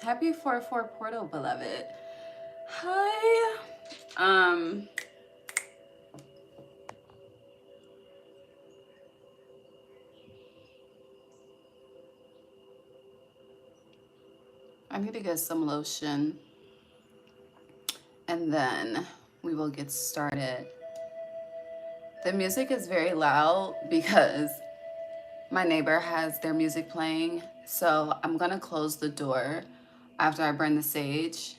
Happy 4-4 portal, beloved. Hi. I'm I need to get some lotion and then we will get started. The music is very loud because my neighbor has their music playing, so I'm gonna close the door after I burn the sage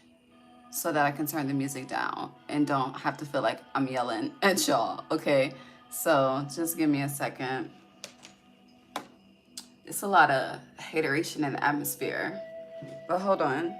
so that I can turn the music down and don't have to feel like I'm yelling at y'all, okay? So just give me a second. It's a lot of hateration in the atmosphere, but hold on.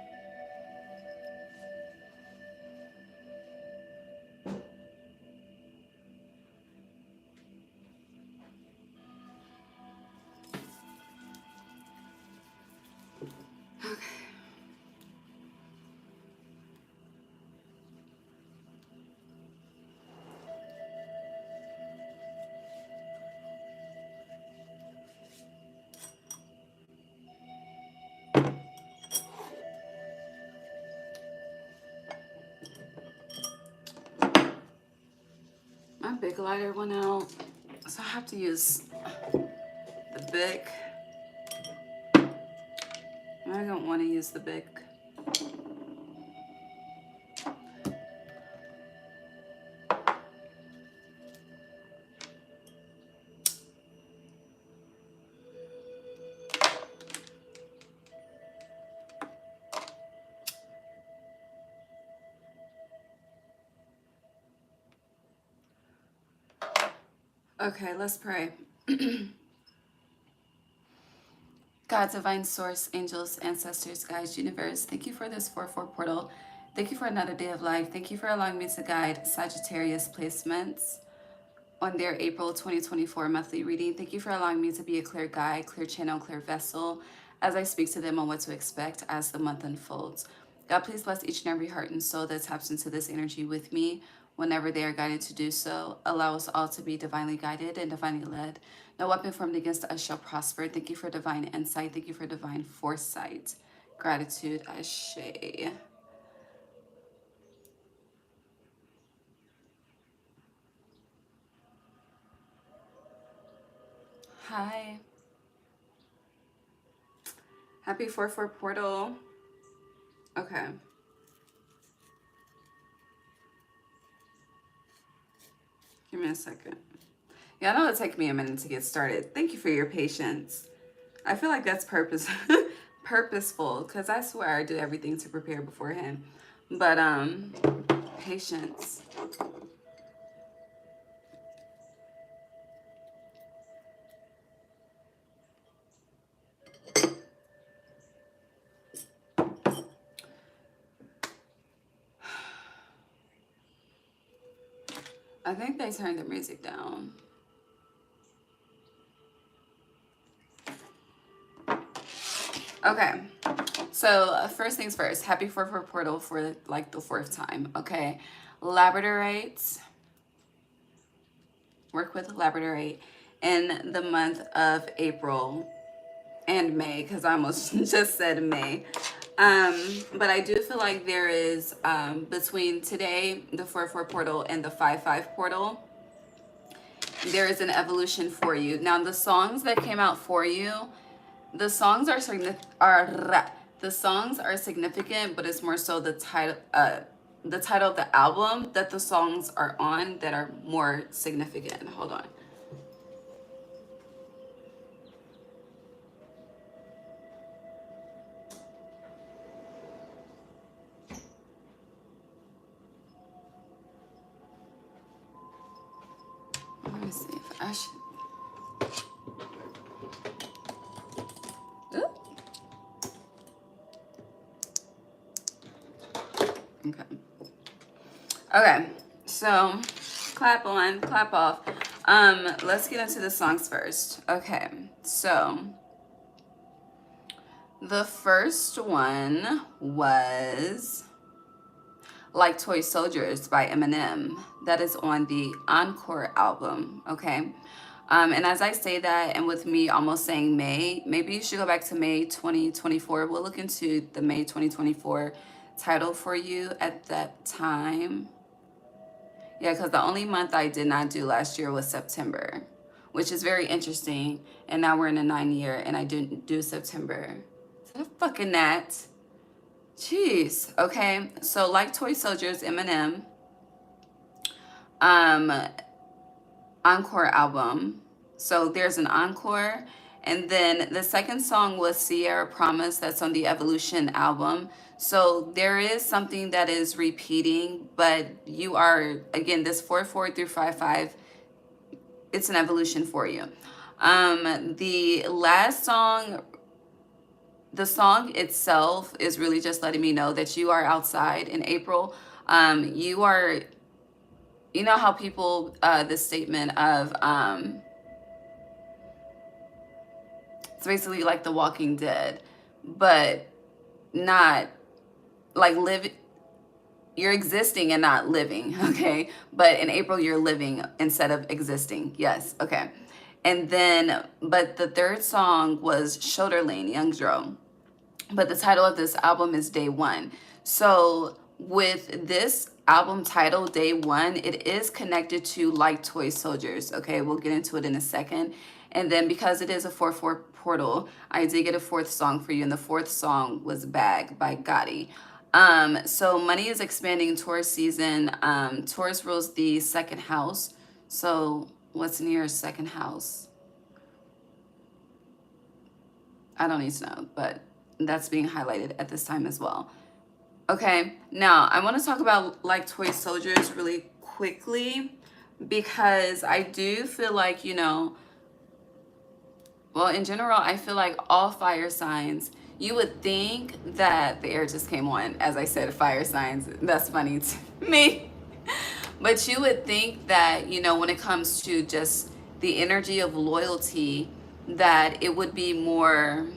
My big lighter went out, so I have to use the Bic. I don't want to use the Bic. Okay, let's pray. God, divine source, angels, ancestors, guides, universe, thank you for this 4-4 portal. Thank you for another day of life. Thank you for allowing me to guide Sagittarius placements on their April 2024 monthly reading. Thank you for allowing me to be a clear guide, clear channel, clear vessel as I speak to them on what to expect as the month unfolds. God, please bless each and every heart and soul that taps into this energy with me whenever they are guided to do so. Allow us all to be divinely guided and divinely led. No weapon formed against us shall prosper. Thank you for divine insight. Thank you for divine foresight. Gratitude, Ashe. Hi. Happy 4-4 portal. Okay. Give me a second. Yeah, I know it'll take me a minute to get started. Thank you for your patience. I feel like that's purposeful because I swear I do everything to prepare beforehand. But patience. I think they turned the music down. Okay, so first things first, happy 4-4 portal for like the 4th time, okay? Labradorite, work with labradorite in the month of April and May, because I almost just said May. But I do feel like there is, between today, the 4-4 portal, and the 5-5 portal, there is an evolution for you. Now, the songs that came out for you, the songs are significant, but it's more so the title of the album that the songs are on that are more significant. Hold on. Let me see if I should. Ooh. Okay. Okay. So, clap on, clap off. Let's get into the songs first. Okay. So, the first one was Like Toy Soldiers by Eminem. That is on the Encore album, okay? And as I say that, and with me almost saying May, maybe you should go back to May 2024. We'll look into the May 2024 title for you at that time. Yeah, because the only month I did not do last year was September, which is very interesting. And now we're in a 9-year and I didn't do September. Is that a fucking gnat? Jeez. Okay. So like Toy Soldiers, Eminem, encore album. So there's an encore. And then the second song was Sierra Promise. That's on the Evolution album. So there is something that is repeating, but you are, again, this 4/4 through 5/5, it's an evolution for you. The last song, the song itself is really just letting me know that you are outside in April. You are, you know how people, the statement of, it's basically like The Walking Dead, but not like you're existing and not living, okay? But in April, you're living instead of existing. Yes, okay. And then, but the third song was Shoulder Lane, Young Dro. But the title of this album is Day One. So with this album title, Day One, it is connected to Like Toy Soldiers, okay? We'll get into it in a second. And then because it is a 4/4 portal, I did get a fourth song for you, and the fourth song was Bag by Gotti. So money is expanding Taurus season. Taurus rules the second house. So what's in your second house? I don't need to know, but that's being highlighted at this time as well. Okay, now I want to talk about Like Toy Soldiers really quickly, because I do feel like, you know, well, in general, I feel like all fire signs, you would think that the air just came on, as I said, fire signs. That's funny to me. But you would think that, you know, when it comes to just the energy of loyalty, that it would be more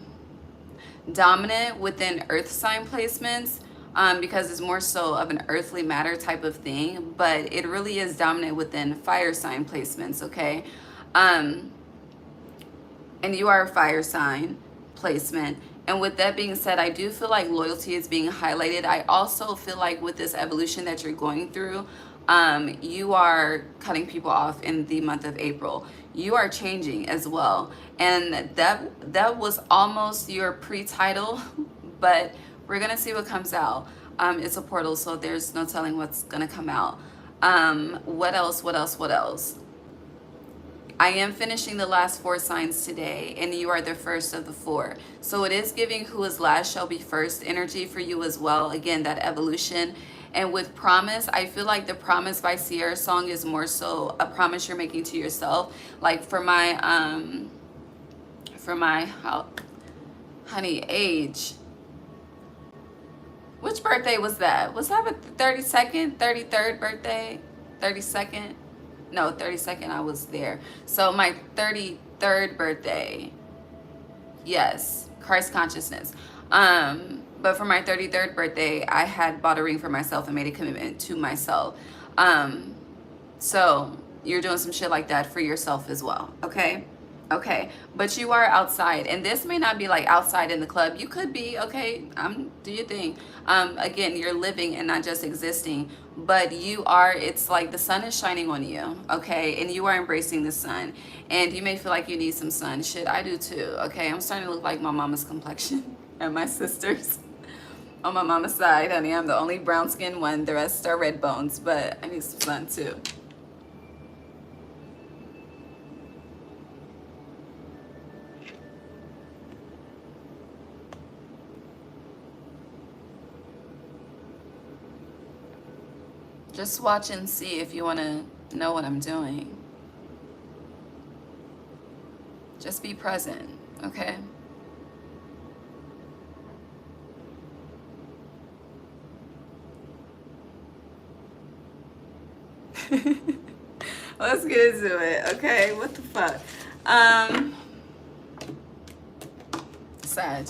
dominant within earth sign placements, because it's more so of an earthly matter type of thing, but it really is dominant within fire sign placements, okay? And you are a fire sign placement. And with that being said, I do feel like loyalty is being highlighted. I also feel like with this evolution that you're going through, you are cutting people off in the month of April. You are changing as well. And that was almost your pre-title, but we're going to see what comes out. It's a portal, so there's no telling what's going to come out. What else? I am finishing the last 4 signs today, and you are the first of the 4. So it is giving who is last shall be first energy for you as well. Again, that evolution. And with promise, I feel like the Promise by Sierra song is more so a promise you're making to yourself. Like for my honey age. Which birthday was that? Was that a 32nd, 33rd birthday? 32nd? No, 32nd I was there. So my 33rd birthday, yes, Christ consciousness. But for my 33rd birthday, I had bought a ring for myself and made a commitment to myself. So you're doing some shit like that for yourself as well, okay? Okay, but you are outside, and this may not be like outside in the club. You could be, okay, do your thing. Again, you're living and not just existing, but you are, it's like the sun is shining on you, okay? And you are embracing the sun, and you may feel like you need some sun. Shit, I do too, okay? I'm starting to look like my mama's complexion and my sister's. On my mama's side, honey, I'm the only brown-skinned one. The rest are red bones, but I need some sun too. Just watch and see if you want to know what I'm doing. Just be present, okay? Let's get into it, okay? What the fuck? Sag.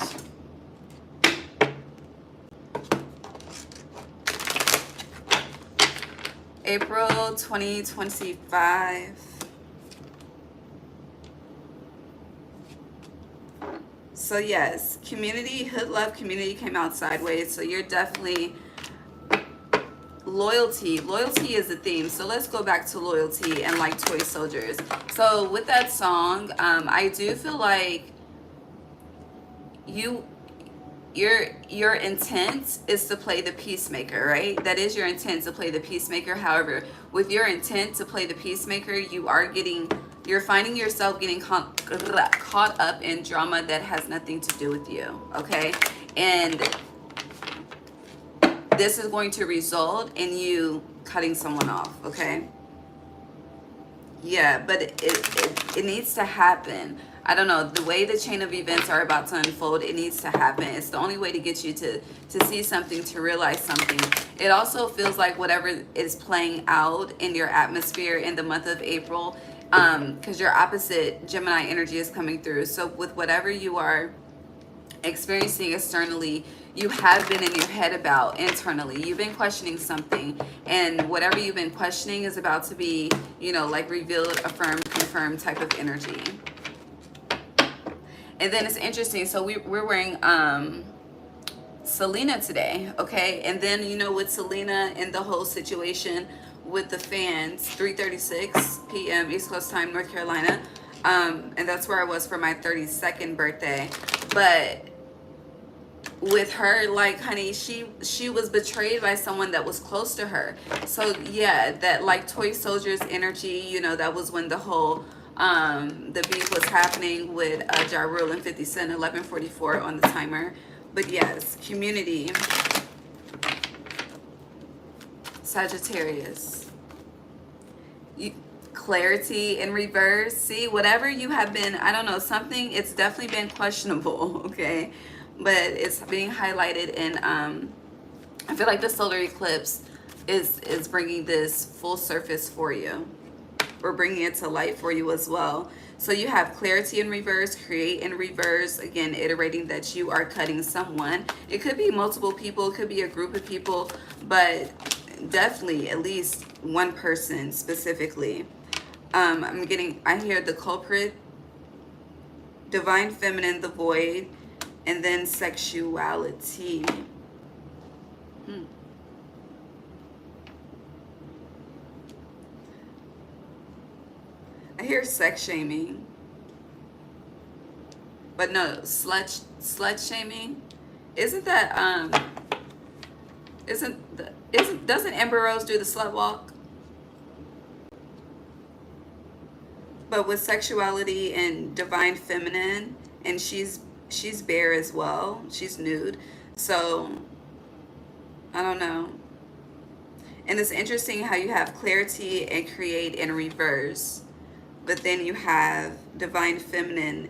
April 2025. So yes, community, hood love community came out sideways. So you're definitely loyalty. Loyalty is the theme. So let's go back to loyalty and like toy soldiers. So with that song, I do feel like you your intent is to play the peacemaker, right? That is your intent, to play the peacemaker. However, with your intent to play the peacemaker, you're finding yourself getting caught up in drama that has nothing to do with you, okay? And this is going to result in you cutting someone off, okay? Yeah, but it needs to happen. I don't know, the way the chain of events are about to unfold, it needs to happen. It's the only way to get you to see something, to realize something. It also feels like whatever is playing out in your atmosphere in the month of April, because your opposite Gemini energy is coming through. So with whatever you are experiencing externally, you have been in your head about internally. You've been questioning something, and whatever you've been questioning is about to be, like revealed, affirmed, confirmed type of energy. And then it's interesting. So we're wearing Selena today, okay? And then, with Selena and the whole situation with the fans, 3:36 p.m. East Coast time, North Carolina. And that's where I was for my 32nd birthday. But with her, like, honey, she was betrayed by someone that was close to her. So yeah, that like toy soldiers energy, that was when the whole the beef was happening with Ja Rule and 50 Cent, 11:44 on the timer. But yes, community, Sagittarius, clarity in reverse. See, whatever you have been, I don't know, something, it's definitely been questionable, okay? But it's being highlighted, and I feel like the solar eclipse is bringing this full surface for you. We're bringing it to light for you as well. So you have clarity in reverse, create in reverse, again, iterating that you are cutting someone. It could be multiple people, it could be a group of people, but definitely at least one person specifically. I hear the culprit, divine feminine, the void, and then sexuality. I hear sex shaming, but no, slut shaming. Isn't that doesn't Amber Rose do the slut walk? But with sexuality and divine feminine, and she's bare as well. She's nude. So I don't know. And it's interesting how you have clarity and create in reverse, but then you have divine feminine,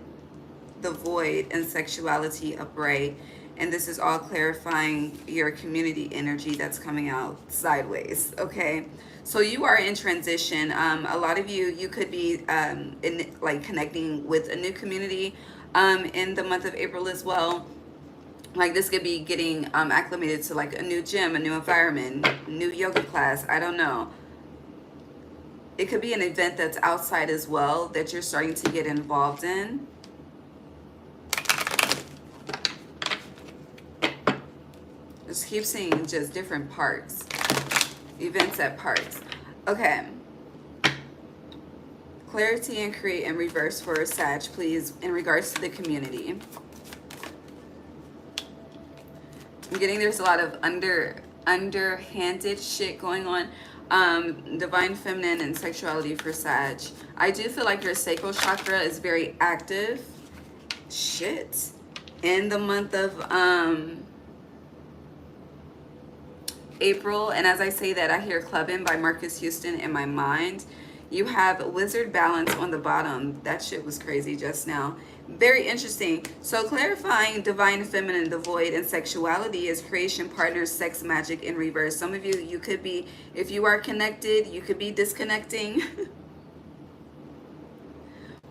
the void, and sexuality upright. And this is all clarifying your community energy that's coming out sideways, okay? So you are in transition. A lot of you could be in like connecting with a new community in the month of April as well. Like this could be getting acclimated to like a new gym, a new environment, new yoga class, I don't know. It could be an event that's outside as well that you're starting to get involved in. Just keep seeing just different parts. Events at parts. Okay. Clarity and create in reverse for Sag, please, in regards to the community. I'm getting there's a lot of underhanded shit going on. Divine feminine and sexuality for Sag. I do feel like your sacral chakra is very active. Shit. In the month of April, and as I say that, I hear Clubbin' by Marcus Houston in my mind. You have Wizard Balance on the bottom. That shit was crazy just now. Very interesting. So clarifying divine feminine, the void, and sexuality is creation, partners, sex, magic in reverse. Some of you could be, if you are connected, you could be disconnecting.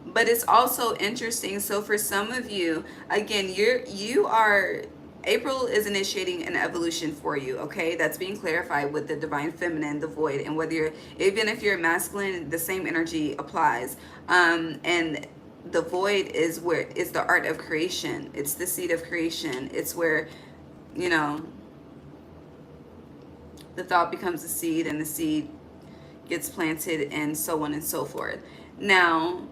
But it's also interesting. So for some of you, again, you are, April is initiating an evolution for you, okay? That's being clarified with the divine feminine, the void, and whether you're, even if you're masculine, the same energy applies. And the void is where is the art of creation. It's the seed of creation. It's where, you know, the thought becomes a seed and the seed gets planted and so on and so forth. Now,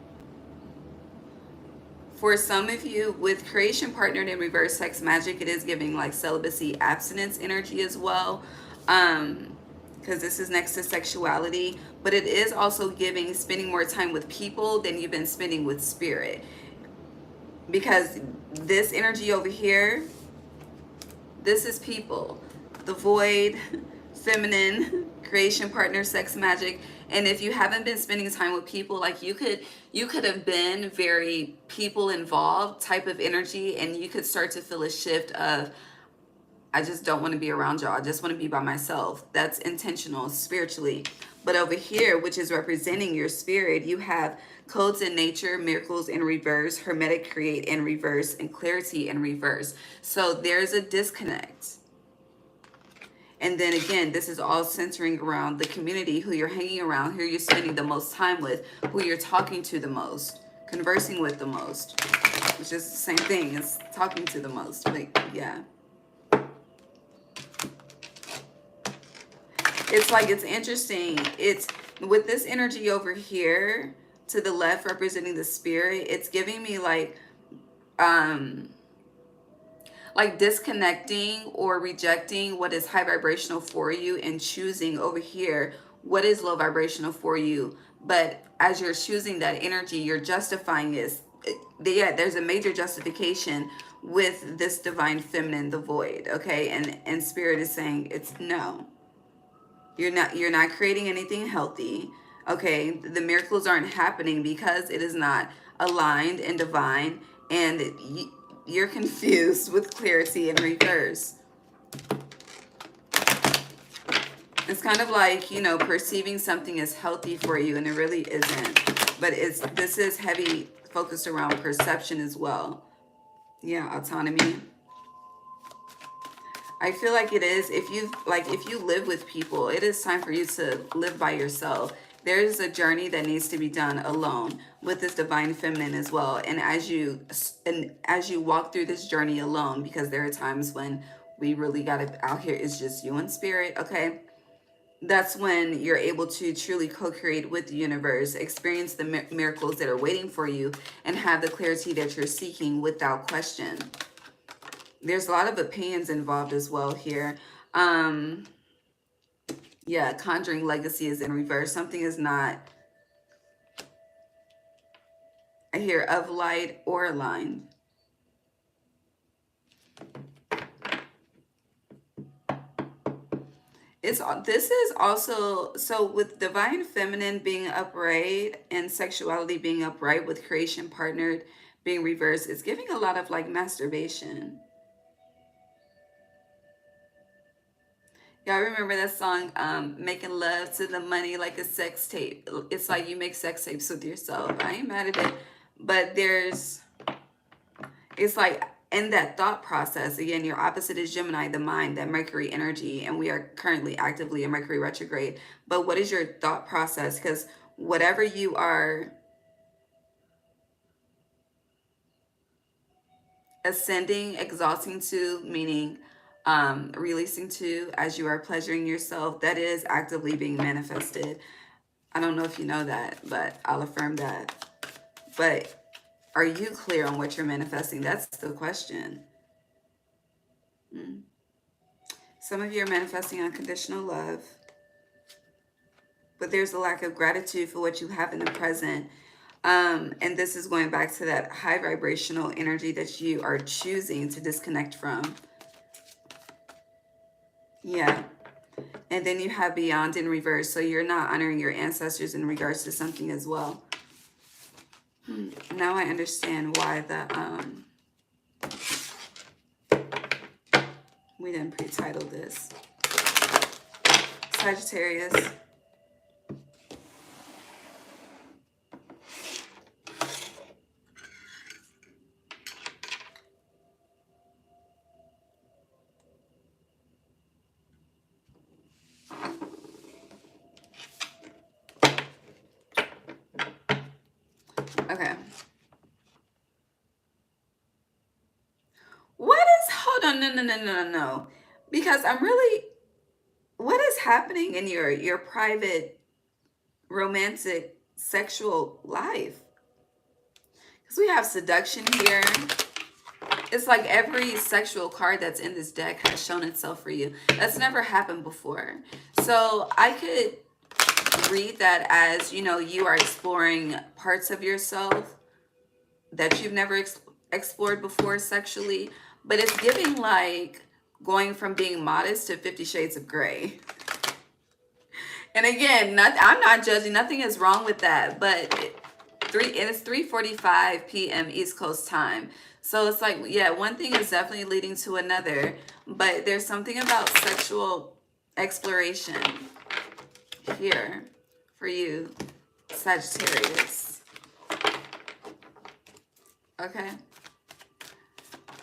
for some of you with creation partnered in reverse sex magic, it is giving like celibacy, abstinence energy as well. Because this is next to sexuality, but it is also giving spending more time with people than you've been spending with spirit. Because this energy over here, this is people. The void, feminine, creation partner, sex magic. And if you haven't been spending time with people, like you could have been very people involved type of energy, and you could start to feel a shift of, I just don't want to be around y'all. I just want to be by myself. That's intentional spiritually. But over here, which is representing your spirit, you have codes in nature, miracles in reverse, hermetic create in reverse, and clarity in reverse. So there's a disconnect. And then again, this is all centering around the community, who you're hanging around, who you're spending the most time with, who you're talking to the most, conversing with the most, which is the same thing as talking to the most. But yeah. It's like, it's interesting. It's with this energy over here to the left representing the spirit, it's giving me like disconnecting or rejecting what is high vibrational for you and choosing over here what is low vibrational for you. But as you're choosing that energy, you're justifying this. Yeah, there's a major justification with this divine feminine, the void, okay? And spirit is saying it's no. You're not creating anything healthy. Okay, the miracles aren't happening because it is not aligned and divine, and you're confused with clarity in reverse. It's kind of like, you know, perceiving something as healthy for you and it really isn't. But this is heavy focused around perception as well. Yeah, autonomy. I feel like it is, if you live with people, it is time for you to live by yourself. There's a journey that needs to be done alone with this divine feminine as well. And as you walk through this journey alone, because there are times when we really got to, out here it's just you and spirit, okay? That's when you're able to truly co-create with the universe, experience the miracles that are waiting for you, and have the clarity that you're seeking without question. There's a lot of opinions involved as well here. Yeah, conjuring legacy is in reverse. Something is not, I hear, of light or aligned. This is also, so with divine feminine being upright and sexuality being upright with creation partnered being reversed, it's giving a lot of like masturbation. Y'all remember that song, Making Love to the Money Like a Sex Tape? It's like you make sex tapes with yourself. I ain't mad at it. But it's like in that thought process, again, your opposite is Gemini, the mind, that Mercury energy. And we are currently actively in Mercury retrograde. But what is your thought process? Because whatever you are ascending, exalting to, meaning releasing to, as you are pleasuring yourself, that is actively being manifested. I don't know if you know that, but I'll affirm that. But are you clear on what you're manifesting? That's the question. Some of you are manifesting unconditional love, but there's a lack of gratitude for what you have in the present. And this is going back to that high vibrational energy that you are choosing to disconnect from. Yeah. And then you have beyond in reverse. So you're not honoring your ancestors in regards to something as well. Now I understand why we didn't pre-title this. Sagittarius. Okay. no. Because I'm really, what is happening in your private romantic sexual life? Because we have seduction here. It's like every sexual card that's in this deck has shown itself for you. That's never happened before. So I could read that as, you know, you are exploring parts of yourself that you've never explored before sexually. But it's giving like going from being modest to 50 Shades of Grey. And again, I'm not judging. Nothing is wrong with that. But it's 3:45 p.m. East Coast time. So it's like, yeah, one thing is definitely leading to another. But there's something about sexual exploration here for you, Sagittarius. Okay.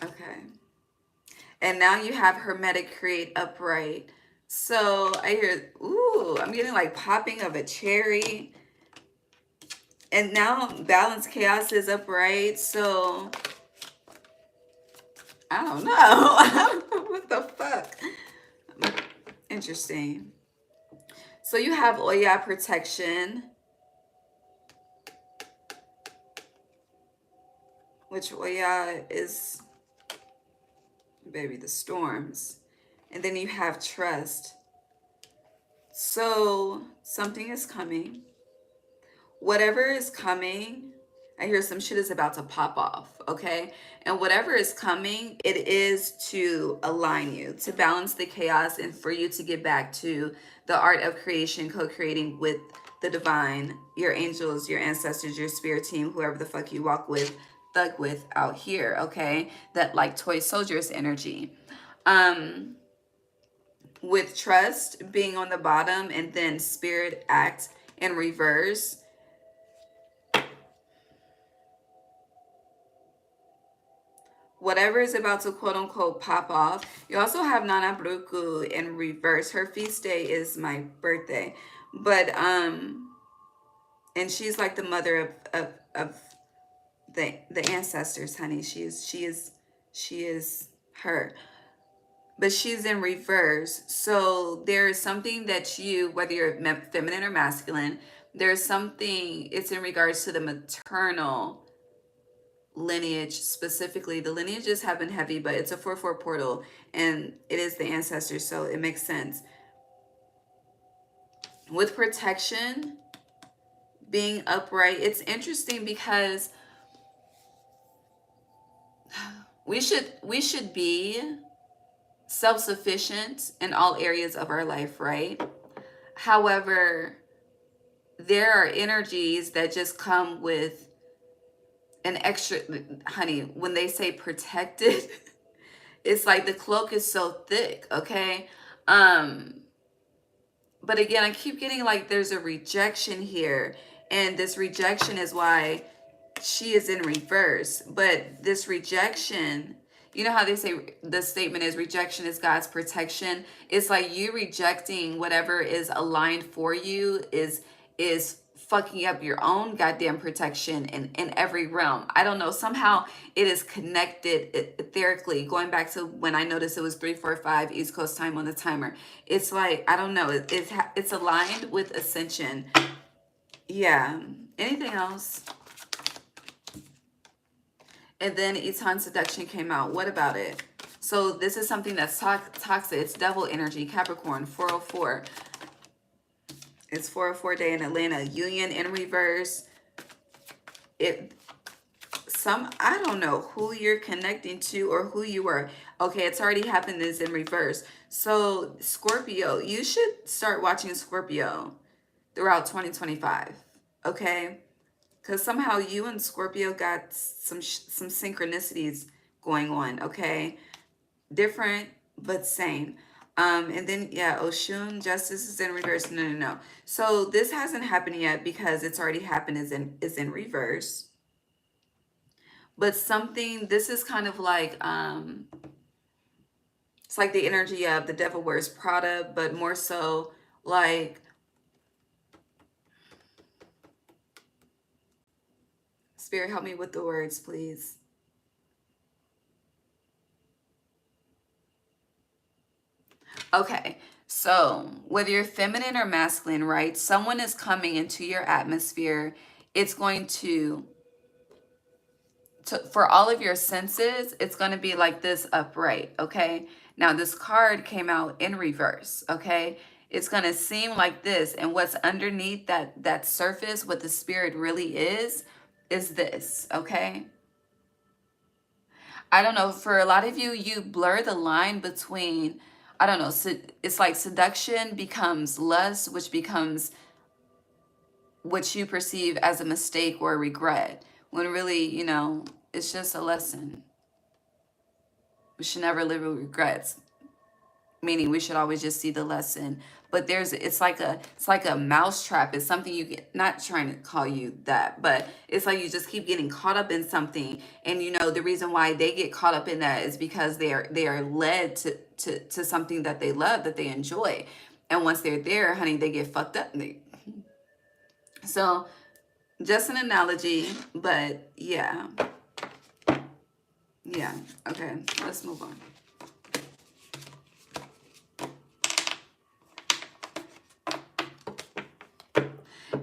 Okay. And now you have Hermetic Create upright. So I hear, ooh, I'm getting like popping of a cherry. And now Balance Chaos is upright. So I don't know. What the fuck? Interesting. So you have Oya protection, which Oya is, baby, the storms. And then you have trust. So something is coming. Whatever is coming, I hear some shit is about to pop off, okay? And whatever is coming, it is to align you, to balance the chaos, and for you to get back to the art of creation, co-creating with the divine, your angels, your ancestors, your spirit team, whoever the fuck you walk with, thug with out here, okay? That like toy soldiers energy. With trust being on the bottom and then spirit act in reverse. Whatever is about to quote unquote pop off. You also have Nana Bruku in reverse. Her feast day is my birthday. But and she's like the mother of the ancestors, honey. She is her. But she's in reverse. So there is something that you, whether you're feminine or masculine, there's something, it's in regards to the maternal lineage specifically. The lineages have been heavy, but it's a 4/4 portal and it is the ancestors, so it makes sense. With protection being upright, it's interesting because we should be self-sufficient in all areas of our life, right? However, there are energies that just come with an extra, honey, when they say protected, it's like the cloak is so thick, okay? But again, I keep getting like there's a rejection here, and this rejection is why she is in reverse. But this rejection, you know how they say the statement is rejection is God's protection. It's like you rejecting whatever is aligned for you is fucking up your own goddamn protection in every realm. I don't know. Somehow it is connected etherically. Going back to when I noticed it was 3:45 East Coast time on the timer. It's like, I don't know. It's aligned with ascension. Yeah. Anything else? And then Eton Seduction came out. What about it? So this is something that's toxic. It's devil energy. Capricorn, 404. It's 404 day in Atlanta. Union in reverse. I don't know who you're connecting to or who you were. Okay, it's already happened. Is in reverse. So Scorpio, you should start watching Scorpio throughout 2025. Okay? Because somehow you and Scorpio got some synchronicities going on, okay? Different, but same. And then, yeah, Oshun, justice is in reverse. No. So this hasn't happened yet because it's already happened is in reverse. But something, this is kind of like, it's like the energy of the devil wears Prada, but more so like, Spirit, help me with the words, please. Okay, so whether you're feminine or masculine, right? Someone is coming into your atmosphere. It's going to for all of your senses, it's going to be like this upright, okay? Now this card came out in reverse, okay? It's going to seem like this, and what's underneath that surface, what the spirit really is this, okay? I don't know, for a lot of you, you blur the line between, I don't know, it's like seduction becomes lust, which becomes what you perceive as a mistake or a regret, when really, it's just a lesson. We should never live with regrets, meaning we should always just see the lesson. But it's like a mousetrap. It's something you get, not trying to call you that, but it's like you just keep getting caught up in something. And the reason why they get caught up in that is because they are led to something that they love, that they enjoy. And once they're there, honey, they get fucked up. So just an analogy, but yeah. Yeah. Okay, let's move on.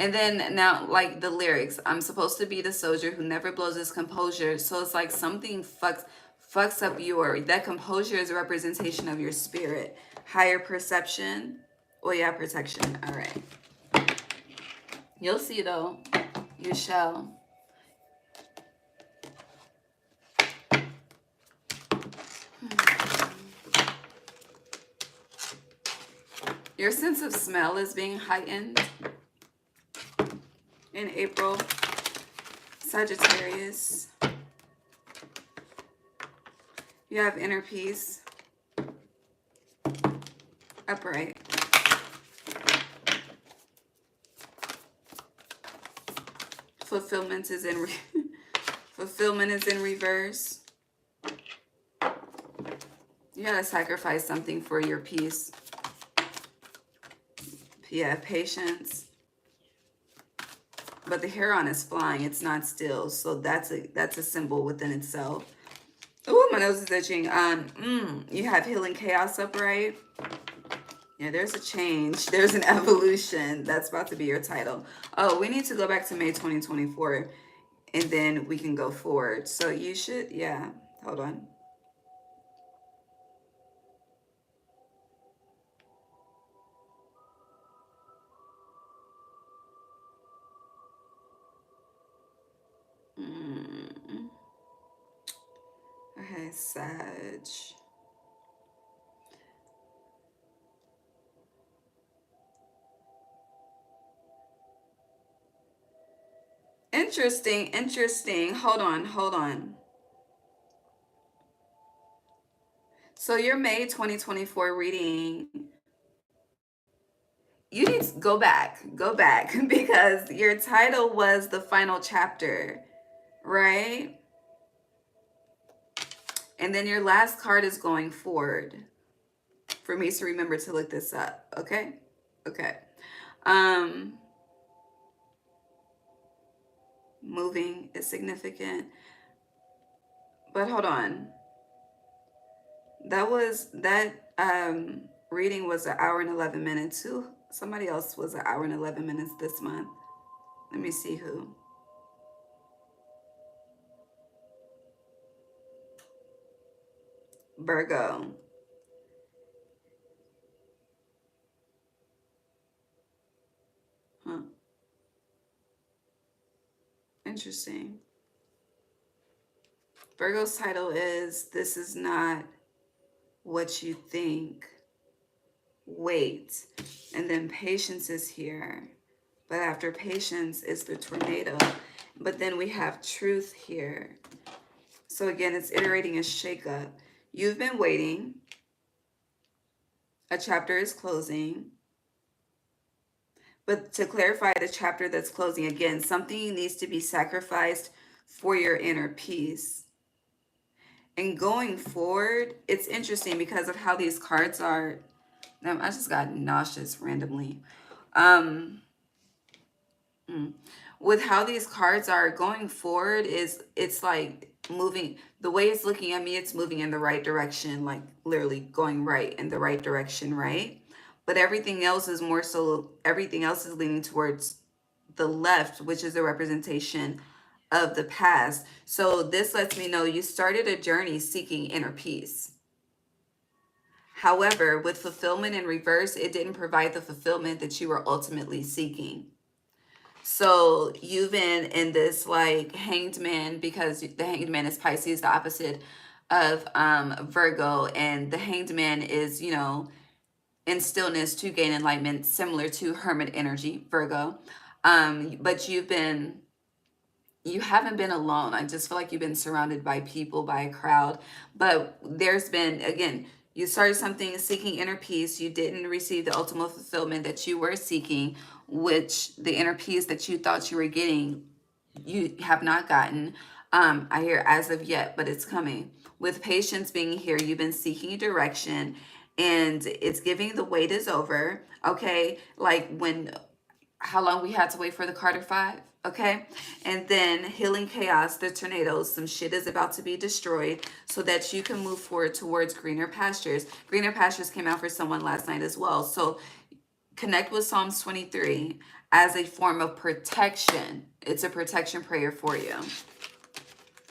And then now, like the lyrics, I'm supposed to be the soldier who never blows his composure. So it's like something fucks up that composure is a representation of your spirit. Higher perception. Oh yeah, protection. All right. You'll see though. You shall. Your sense of smell is being heightened in April. Sagittarius. You have inner peace. Upright. Fulfillment is in fulfillment is in reverse. You gotta sacrifice something for your peace. Yeah, patience. But the heron is flying, it's not still. So that's a symbol within itself. Oh, my nose is itching. You have healing chaos upright. Yeah, there's a change. There's an evolution. That's about to be your title. Oh, we need to go back to May 2024 and then we can go forward. So you should, yeah, hold on. Okay, Sag. Interesting. Hold on. So your May 2024 reading, you need to go back, because your title was the final chapter, right? And then your last card is going forward. For me to remember to look this up, okay? Okay. Moving is significant. But hold on. That reading was 1 hour and 11 minutes. Somebody else was 1 hour and 11 minutes this month. Let me see who. Virgo. Huh. Interesting. Virgo's title is This Is Not What You Think. Wait. And then patience is here. But after patience is the tornado. But then we have truth here. So again, it's iterating a shakeup. You've been waiting. A chapter is closing. But to clarify the chapter that's closing, again, something needs to be sacrificed for your inner peace. And going forward, it's interesting because of how these cards are. I just got nauseous randomly. With how these cards are going forward, it's like moving, the way it's looking at me, it's moving in the right direction, like literally going right in the right direction, right? But everything else is more so, everything else is leaning towards the left, which is a representation of the past. So this lets me know you started a journey seeking inner peace. However, with fulfillment in reverse, it didn't provide the fulfillment that you were ultimately seeking. So you've been in this like hanged man, because the hanged man is Pisces, the opposite of Virgo, and the hanged man is, you know, in stillness to gain enlightenment, similar to hermit energy, Virgo. But you haven't been alone. I just feel like you've been surrounded by people, by a crowd. But there's been, again, you started something seeking inner peace. You didn't receive the ultimate fulfillment that you were seeking, which the inner peace that you thought you were getting, you have not gotten. I hear as of yet, but it's coming. With patience being here, you've been seeking direction, and it's giving the wait is over. Okay, like when, how long we had to wait for the Carter 5, okay? And then healing chaos, the tornadoes, some shit is about to be destroyed so that you can move forward towards greener pastures. Greener pastures came out for someone last night as well. So connect with Psalms 23 as a form of protection. It's a protection prayer for you.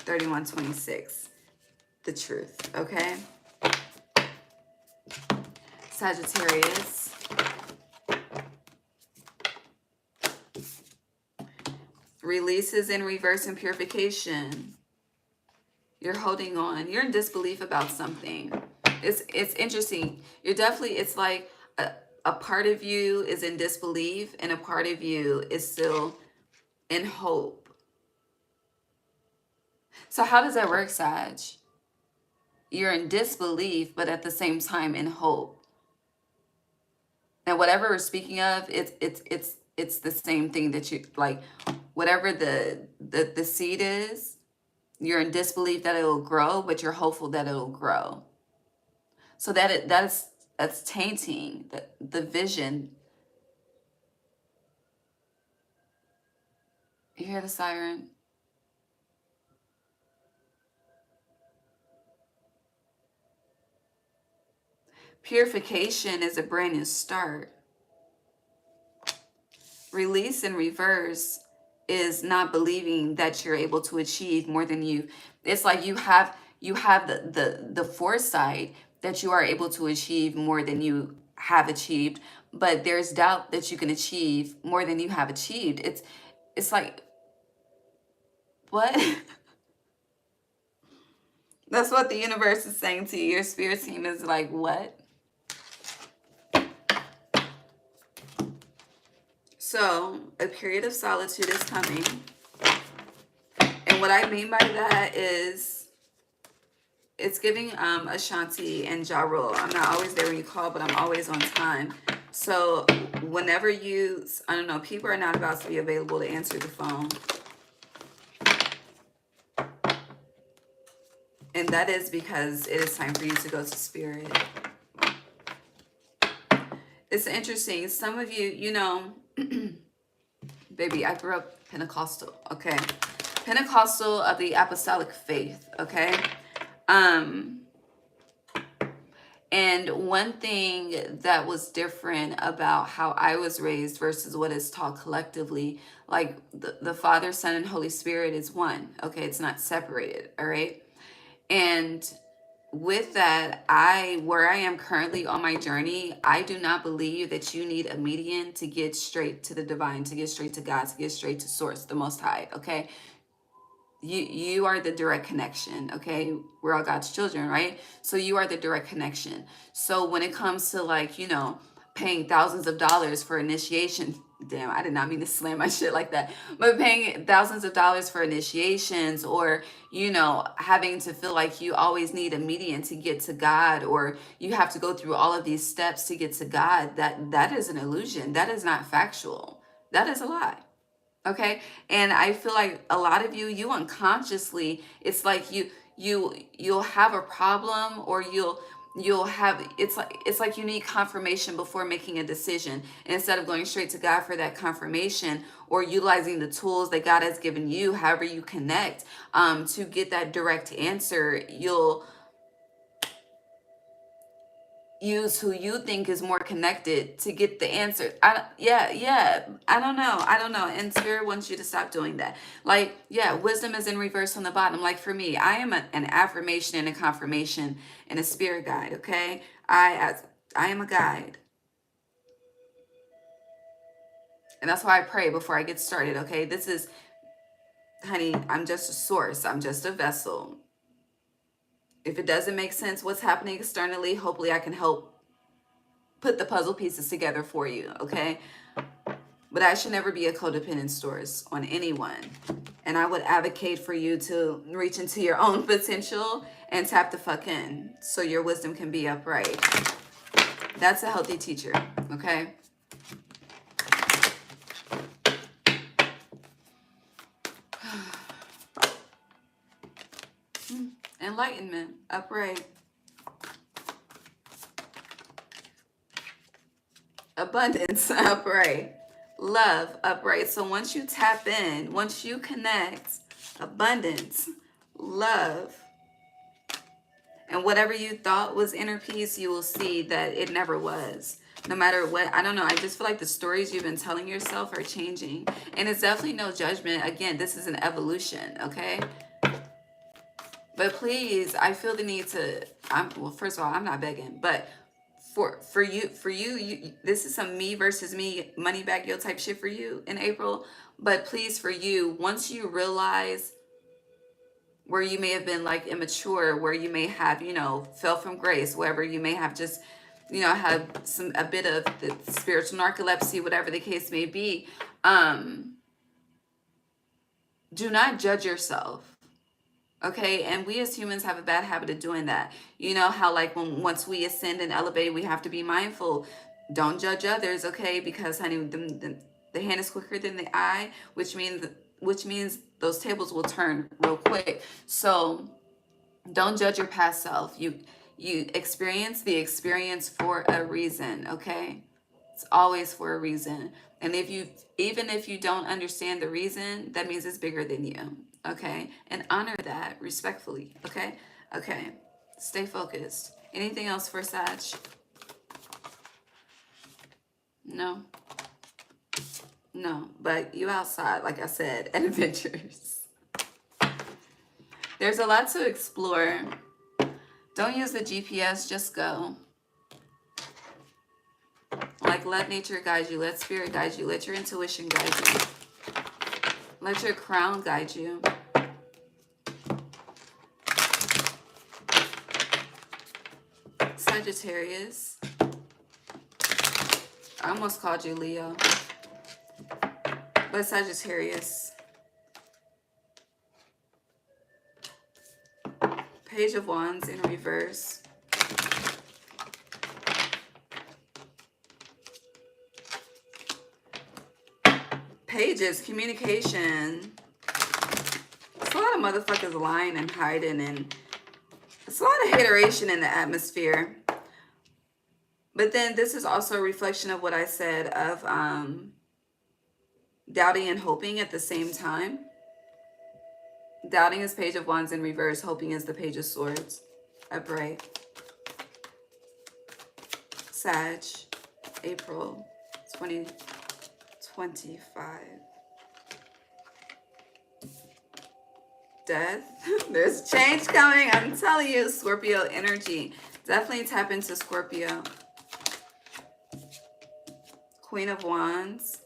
31:26, the truth, okay? Sagittarius. Releases in reverse and purification. You're holding on. You're in disbelief about something. It's interesting. You're definitely, it's like a part of you is in disbelief and a part of you is still in hope. So how does that work, Sag? You're in disbelief, but at the same time in hope. And whatever we're speaking of, it's the same thing that you like. Whatever the seed is, you're in disbelief that it will grow, but you're hopeful that it will grow. So that's tainting the vision. You hear the siren? Purification is a brand new start. Release in reverse is not believing that you're able to achieve more than you. It's like you have the foresight that you are able to achieve more than you have achieved, but there's doubt that you can achieve more than you have achieved. It's like, what? That's what the universe is saying to you. Your spirit team is like, what? So a period of solitude is coming. And what I mean by that is it's giving Ashanti and Ja Rule. I'm not always there when you call, but I'm always on time. So whenever you, I don't know, people are not about to be available to answer the phone. And that is because it is time for you to go to spirit. It's interesting. Some of you, you know, baby, I grew up Pentecostal, okay? Pentecostal of the apostolic faith, okay? And one thing that was different about how I was raised versus what is taught collectively, like the Father, Son, and Holy Spirit is one, okay? It's not separated, all right? And with that, where I am currently on my journey, I do not believe that you need a median to get straight to the divine, to get straight to God, to get straight to source, the Most High, okay? You are the direct connection, okay? We're all God's children, right? So you are the direct connection. So when it comes to like, you know, paying thousands of dollars for initiation, damn, I did not mean to slam my shit like that, but paying thousands of dollars for initiations, or, you know, having to feel like you always need a median to get to God, or you have to go through all of these steps to get to God, that is an illusion. That is not factual. That is a lie. Okay. And I feel like a lot of you unconsciously, it's like you'll have a problem, or you'll have, it's like you need confirmation before making a decision. And instead of going straight to God for that confirmation, or utilizing the tools that God has given you, however you connect, to get that direct answer, you'll use who you think is more connected to get the answer. I don't know. And Spirit wants you to stop doing that. Like, yeah, wisdom is in reverse on the bottom. Like for me, I am an affirmation and a confirmation and a spirit guide. Okay, I am a guide, and that's why I pray before I get started. Okay, this is, honey, I'm just a source. I'm just a vessel. If it doesn't make sense what's happening externally, hopefully I can help put the puzzle pieces together for you, okay? But I should never be a codependent source on anyone. And I would advocate for you to reach into your own potential and tap the fuck in so your wisdom can be upright. That's a healthy teacher, okay? Enlightenment, upright. Abundance, upright. Love, upright. So once you tap in, once you connect, abundance, love, and whatever you thought was inner peace, you will see that it never was. No matter what, I don't know, I just feel like the stories you've been telling yourself are changing. And it's definitely no judgment. Again, this is an evolution, okay? But please, I feel the need to, well, first of all, I'm not begging, but for you, this is some me versus me, money bag yo type shit for you in April. But please, for you, once you realize where you may have been like immature, where you may have, fell from grace, wherever you may have just, had a bit of the spiritual narcolepsy, whatever the case may be, do not judge yourself. Okay, and we as humans have a bad habit of doing that. You know how like once we ascend and elevate, we have to be mindful. Don't judge others, okay? Because honey, the hand is quicker than the eye, which means those tables will turn real quick. So don't judge your past self. You experience the experience for a reason, okay? It's always for a reason. And even if you don't understand the reason, that means it's bigger than you. Okay? And honor that respectfully. Okay? Okay. Stay focused. Anything else for Sag? No. No. But you outside, like I said, at adventures. There's a lot to explore. Don't use the GPS, just go. Like, let nature guide you. Let spirit guide you. Let your intuition guide you. Let your crown guide you. Sagittarius. I almost called you Leo. But Sagittarius. Page of Wands in reverse. Pages, communication. It's a lot of motherfuckers lying and hiding, and it's a lot of hateration in the atmosphere. But then this is also a reflection of what I said of doubting and hoping at the same time. Doubting is Page of Wands in reverse. Hoping is the Page of Swords. Upright. Sag. April 2025. Death. There's change coming. I'm telling you, Scorpio energy. Definitely tap into Scorpio. Queen of Wands.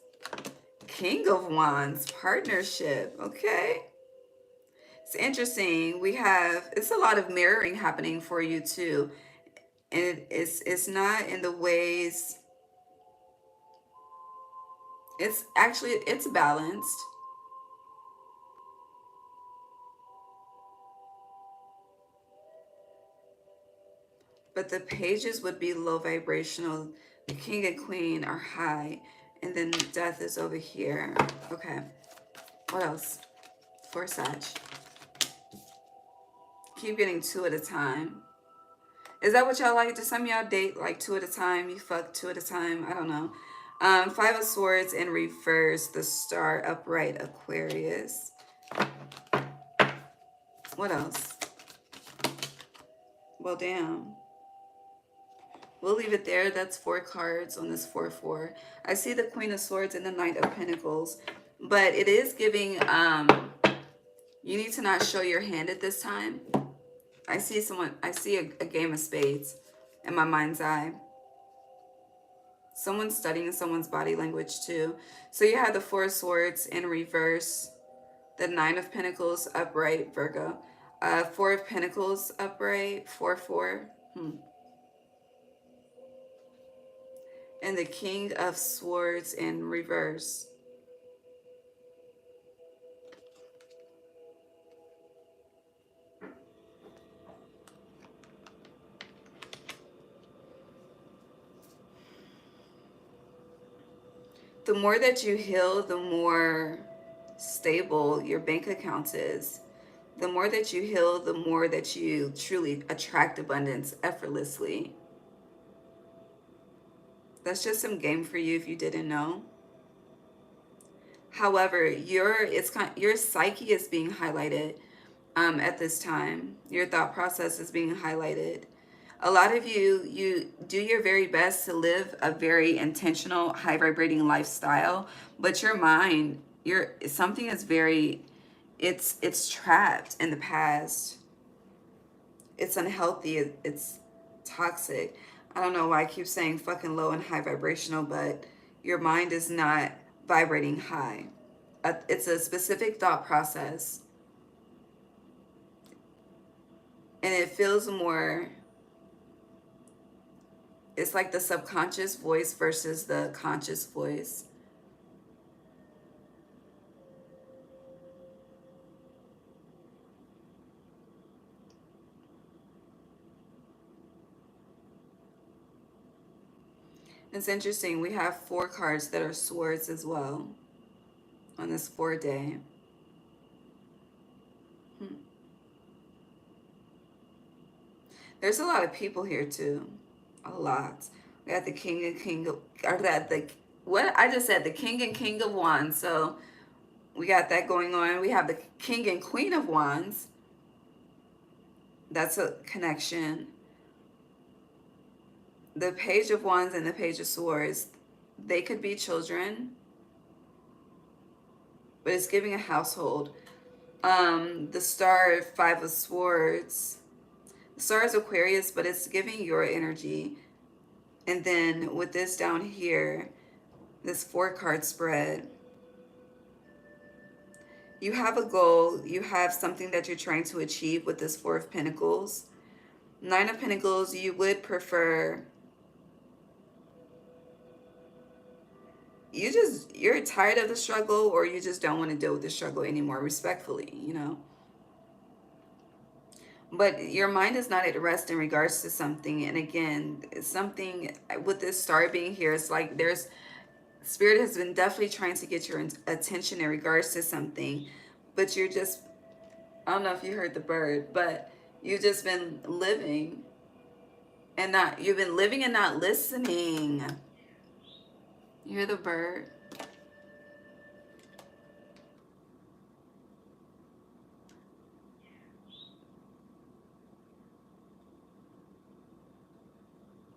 King of Wands. Partnership. Okay. It's interesting. It's a lot of mirroring happening for you too. And it's not in the ways, it's balanced. But the pages would be low vibrational. The king and queen are high. And then death is over here. Okay. What else? For Sag. Keep getting two at a time. Is that what y'all like? Do some of y'all date like two at a time? You fuck two at a time? I don't know. Five of Swords in reverse, the Star upright, Aquarius. What else? Well, damn. We'll leave it there. That's 4 cards on this 4-4. I see the Queen of Swords and the Knight of Pentacles. But it is giving, you need to not show your hand at this time. I see a game of spades in my mind's eye. Someone's studying someone's body language too. So you have the 4 of Swords in reverse, the 9 of Pentacles upright, Virgo. 4 of Pentacles upright, 4-4. And the King of Swords in reverse. The more that you heal, the more stable your bank account is. The more that you heal, the more that you truly attract abundance effortlessly. That's just some game for you if you didn't know. However, your psyche is being highlighted at this time. Your thought process is being highlighted. A lot of you do your very best to live a very intentional, high vibrating lifestyle, but your mind, something is very, it's trapped in the past. It's unhealthy. It's toxic. I don't know why I keep saying fucking low and high vibrational, but your mind is not vibrating high. It's a specific thought process. And it feels more, it's like the subconscious voice versus the conscious voice. It's interesting. We have 4 cards that are swords as well on this 4-day. There's a lot of people here too. A lot. We got the King and King of, or that the, what I just said, the King and King of Wands. So we got that going on. We have the King and Queen of Wands. That's a connection. The Page of Wands and the Page of Swords, they could be children, but it's giving a household. The Star, 5 of Swords. The Star is Aquarius, but it's giving your energy. And then with this down here, this 4-card spread, you have a goal. You have something that you're trying to achieve with this 4 of Pentacles. 9 of Pentacles, you would prefer, you're tired of the struggle, or you just don't want to deal with the struggle anymore, respectfully, you know. But your mind is not at rest in regards to something. And again, something with this star being here, it's like there's, Spirit has been definitely trying to get your attention in regards to something, but you're just, I don't know if you heard the bird, but you've just been living and not, you've been living and not listening. You hear the bird?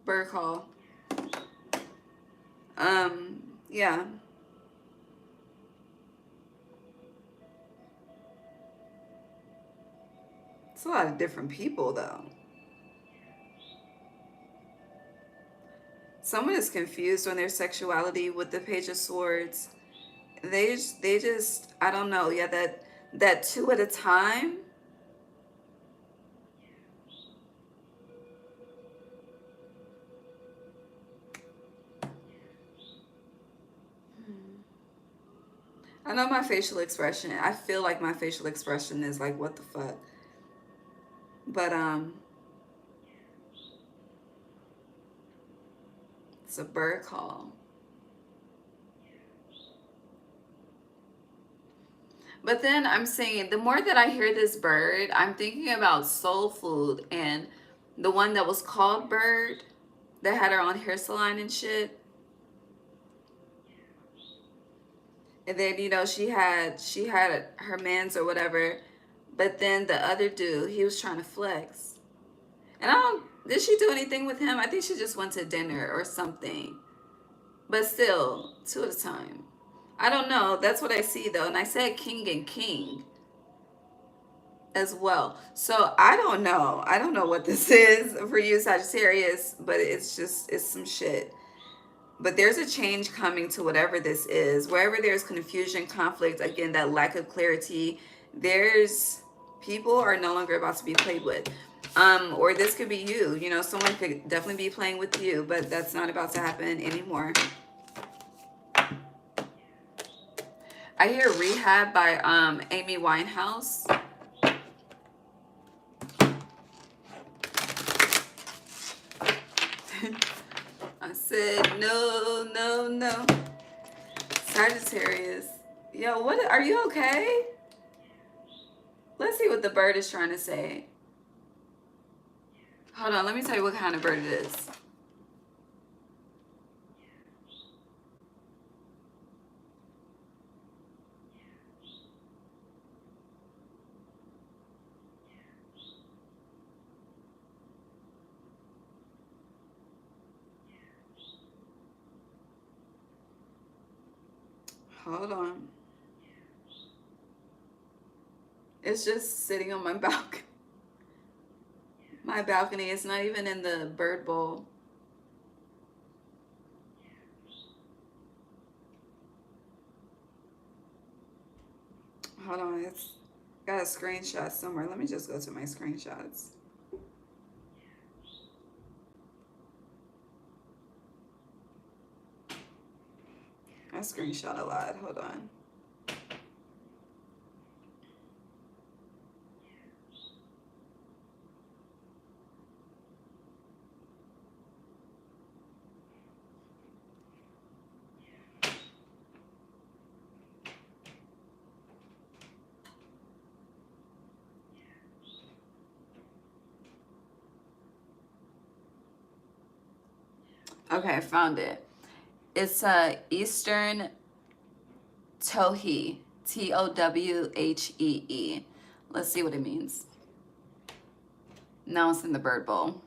Bird call. Yeah. It's a lot of different people though. Someone is confused on their sexuality with the Page of Swords. They just, I don't know. Yeah, that 2 at a time. I know my facial expression. I feel like my facial expression is like, what the fuck? But, it's a bird call. But then I'm saying, the more that I hear this bird, I'm thinking about soul food and The one that was called Bird, that had her own hair salon and shit. And then, you know, she had her mans or whatever. But then the other dude, he was trying to flex. And I don't, did she do anything with him? I think she just went to dinner or something. But still, two at a time. I don't know. That's what I see though. And I said king and king as well. So I don't know. I don't know what this is for you, Sagittarius, but it's some shit. But there's a change coming to whatever this is. Wherever there's confusion, conflict, again, that lack of clarity, there's people are no longer about to be played with. Or this could be you. You know, someone could definitely be playing with you, but that's not about to happen anymore. I hear Rehab by Amy Winehouse. I said no, no, no. Sagittarius. Yo, what are you okay? Let's see what the bird is trying to say. Hold on, let me tell you what kind of bird it is. Hold on. It's just sitting on my balcony. My balcony is not even in the bird bowl. Hold on, it's got a screenshot somewhere. Let me just go to my screenshots. I screenshot a lot. Hold on. Okay, I found it. It's Eastern Towhee. Towhee. Let's see what it means. Now it's in the bird bowl.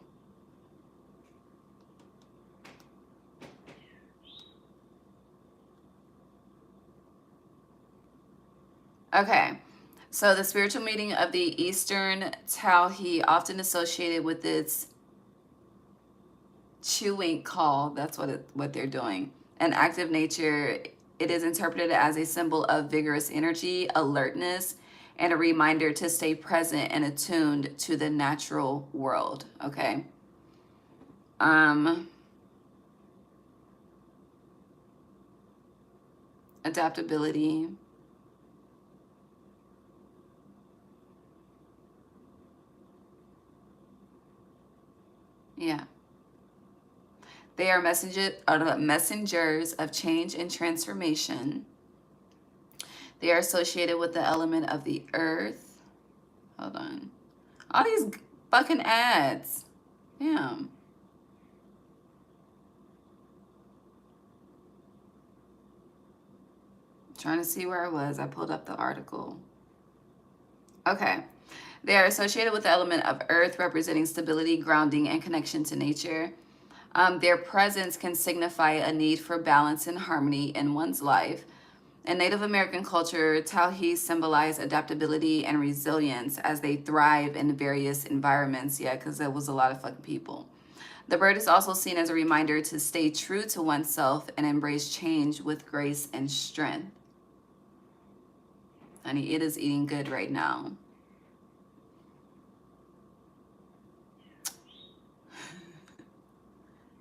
Okay, so the spiritual meaning of the Eastern Towhee, often associated with its chewing call, that's what they're doing. An active nature, it is interpreted as a symbol of vigorous energy, alertness, and a reminder to stay present and attuned to the natural world. Okay. Adaptability. Yeah. They are messengers of change and transformation. They are associated with the element of the earth. Hold on. All these fucking ads. Damn. Trying to see where I was. I pulled up the article. Okay. They are associated with the element of earth, representing stability, grounding, and connection to nature. Their presence can signify a need for balance and harmony in one's life. In Native American culture, Towhees symbolize adaptability and resilience as they thrive in various environments. Yeah, because there was a lot of fucking people. The bird is also seen as a reminder to stay true to oneself and embrace change with grace and strength. Honey, it is eating good right now.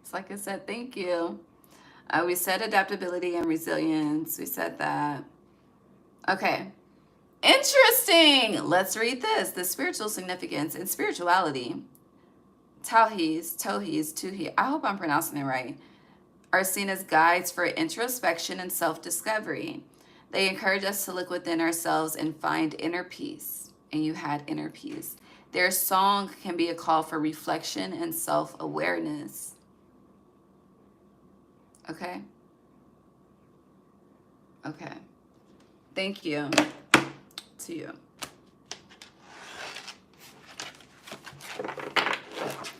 It's like I said, thank you. We said adaptability and resilience. We said that. Okay. Interesting. Let's read this. The spiritual significance and spirituality. Towhees, I hope I'm pronouncing it right, are seen as guides for introspection and self-discovery. They encourage us to look within ourselves and find inner peace. And you had inner peace. Their song can be a call for reflection and self-awareness. Okay? Okay. Thank you to you.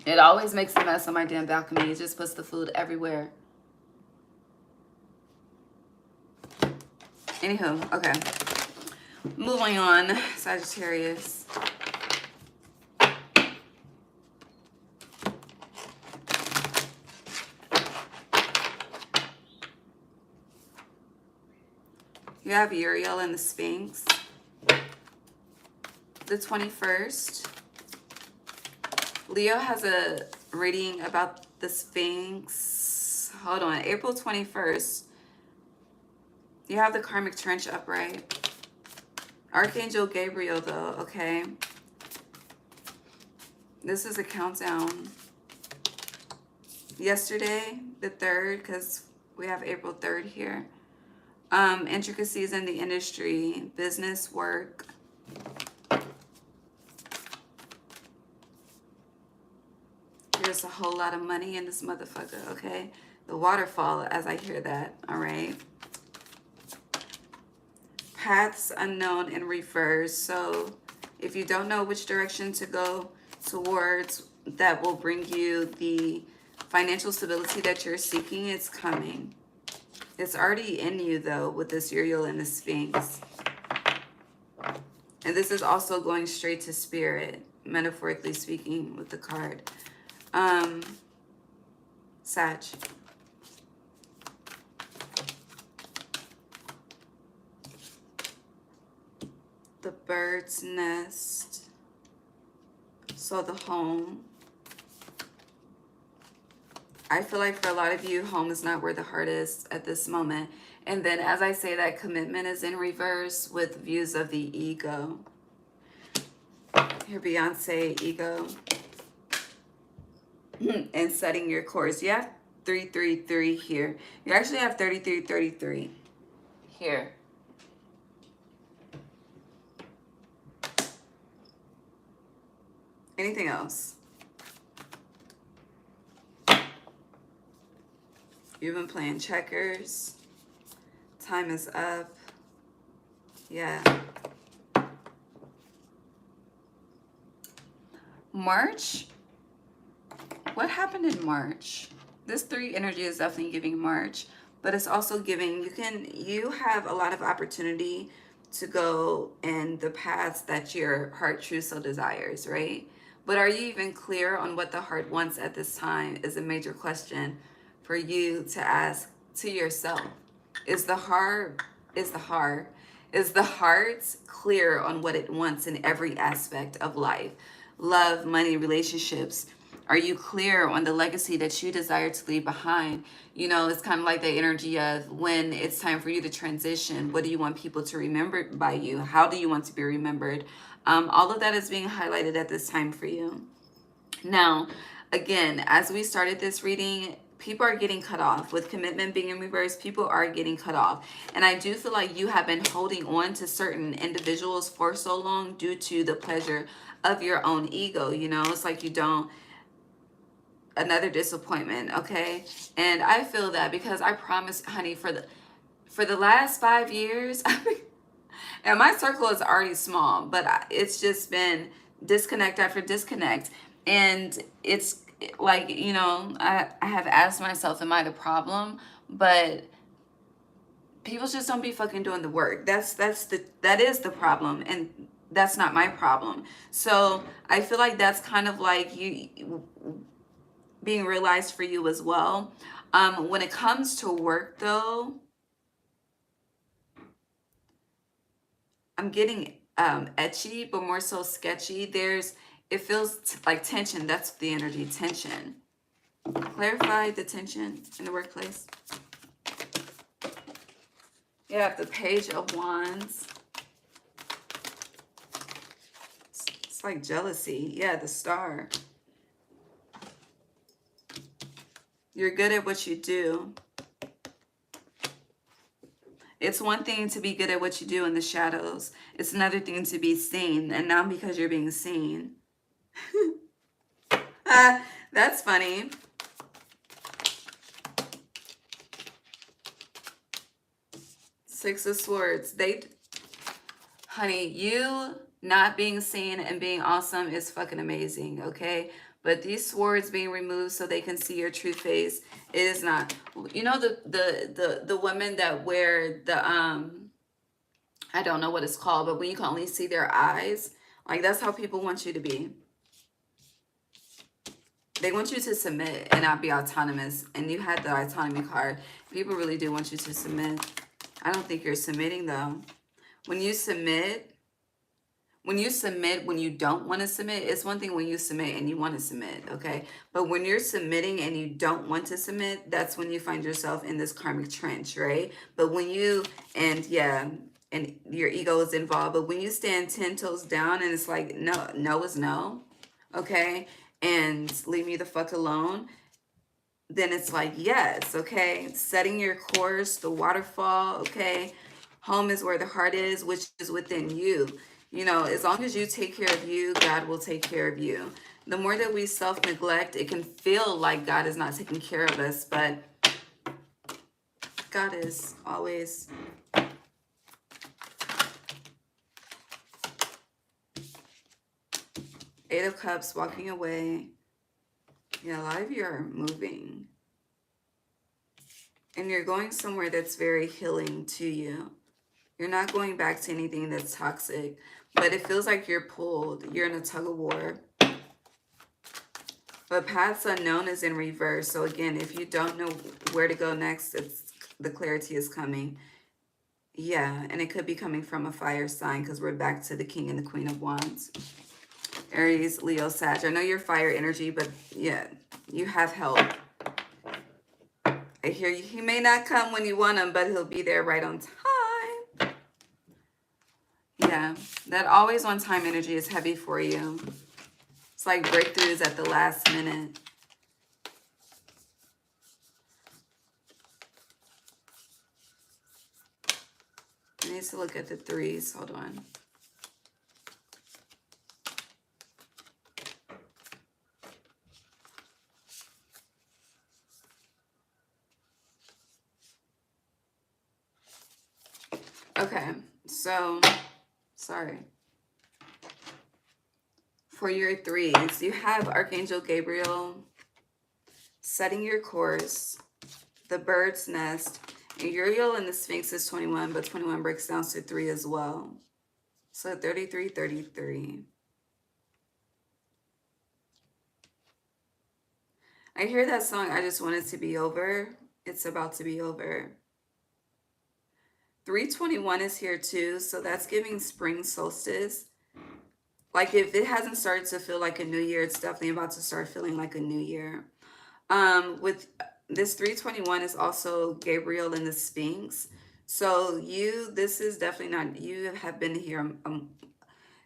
It always makes a mess on my damn balcony. It just puts the food everywhere. Anywho, okay. Moving on, Sagittarius. You have Uriel and the Sphinx. The 21st. Leo has a reading about the Sphinx. Hold on, April 21st. You have the karmic trench upright. Archangel Gabriel, though, okay? This is a countdown. Yesterday, the 3rd, because we have April 3rd here. Intricacies in the industry, business, work. There's a whole lot of money in this motherfucker, okay? The waterfall, as I hear that, all right? Paths unknown in reverse. So if you don't know which direction to go towards that will bring you the financial stability that you're seeking, it's coming. It's already in you, though, with this Uriel and the Sphinx. And this is also going straight to spirit, metaphorically speaking, with the card. Sag. The bird's nest. So the home. I feel like for a lot of you, home is not where the heart is at this moment. And then as I say that, commitment is in reverse with views of the ego. Here, Beyonce, ego. And setting your course. You have 333 here. You actually have 3333 here. Anything else? You've been playing checkers. Time is up. Yeah. March. What happened in March? This 3 energy is definitely giving March, but it's also giving, you have a lot of opportunity to go in the paths that your heart true so desires, right? But are you even clear on what the heart wants at this time is a major question for you to ask to yourself. Is the heart clear on what it wants in every aspect of life? Love, money, relationships. Are you clear on the legacy that you desire to leave behind? You know, it's kind of like the energy of when it's time for you to transition. What do you want people to remember by you? How do you want to be remembered? All of that is being highlighted at this time for you. Now, again, as we started this reading, people are getting cut off. With commitment being in reverse, people are getting cut off. And I do feel like you have been holding on to certain individuals for so long due to the pleasure of your own ego. You know, it's like you don't, another disappointment, okay? And I feel that because I promise, honey, for the last 5 years, and my circle is already small, but it's just been disconnect after disconnect. And it's like, you know, I have asked myself, am I the problem? But people just don't be fucking doing the work. That is the problem, and that's not my problem. So I feel like that's kind of like you being realized for you as well. When it comes to work, though, I'm getting etchy, but more so sketchy. It feels like tension. That's the energy, tension. Clarify the tension in the workplace. You have the Page of Wands. It's like jealousy. Yeah, the Star. You're good at what you do. It's one thing to be good at what you do in the shadows. It's another thing to be seen. And now because you're being seen, That's funny. Six of Swords. Honey, you not being seen and being awesome is fucking amazing, okay? But these swords being removed so they can see your true face, it is not. You know the women that wear the I don't know what it's called, but when you can only see their eyes, like that's how people want you to be. They want you to submit and not be autonomous. And you had the autonomy card. People really do want you to submit. I don't think you're submitting though. When you submit, when you don't want to submit, it's one thing when you submit and you want to submit, okay? But when you're submitting and you don't want to submit, that's when you find yourself in this karmic trench, right? But when you, and yeah, and your ego is involved, but when you stand 10 toes down and it's like, no, no is no, okay? And leave me the fuck alone, then it's like, yes, okay? Setting your course, the waterfall, okay? Home is where the heart is, which is within you. You know, as long as you take care of you, God will take care of you. The more that we self-neglect, it can feel like God is not taking care of us, but God is always. Eight of Cups, walking away. Yeah, a lot of you are moving. And you're going somewhere that's very healing to you. You're not going back to anything that's toxic, but it feels like you're pulled. You're in a tug of war. But Paths Unknown is in reverse. So again, if you don't know where to go next, the clarity is coming. Yeah, and it could be coming from a fire sign because we're back to the King and the Queen of Wands. Aries, Leo, Sag. I know you're fire energy, but yeah, you have help. I hear you. He may not come when you want him, but he'll be there right on time. Yeah, that always on time energy is heavy for you. It's like breakthroughs at the last minute. I need to look at the threes. Hold on. Okay, so, sorry. For your threes, you have Archangel Gabriel, setting your course, the bird's nest, and Uriel and the Sphinx is 21, but 21 breaks down to 3 as well. So 33, 33. I hear that song, I Just Want It to Be Over. It's about to be over. 321 is here too, so that's giving spring solstice. Like if it hasn't started to feel like a new year, it's definitely about to start feeling like a new year. With this 321 is also Gabriel and the Sphinx. So this is definitely not, you have been here.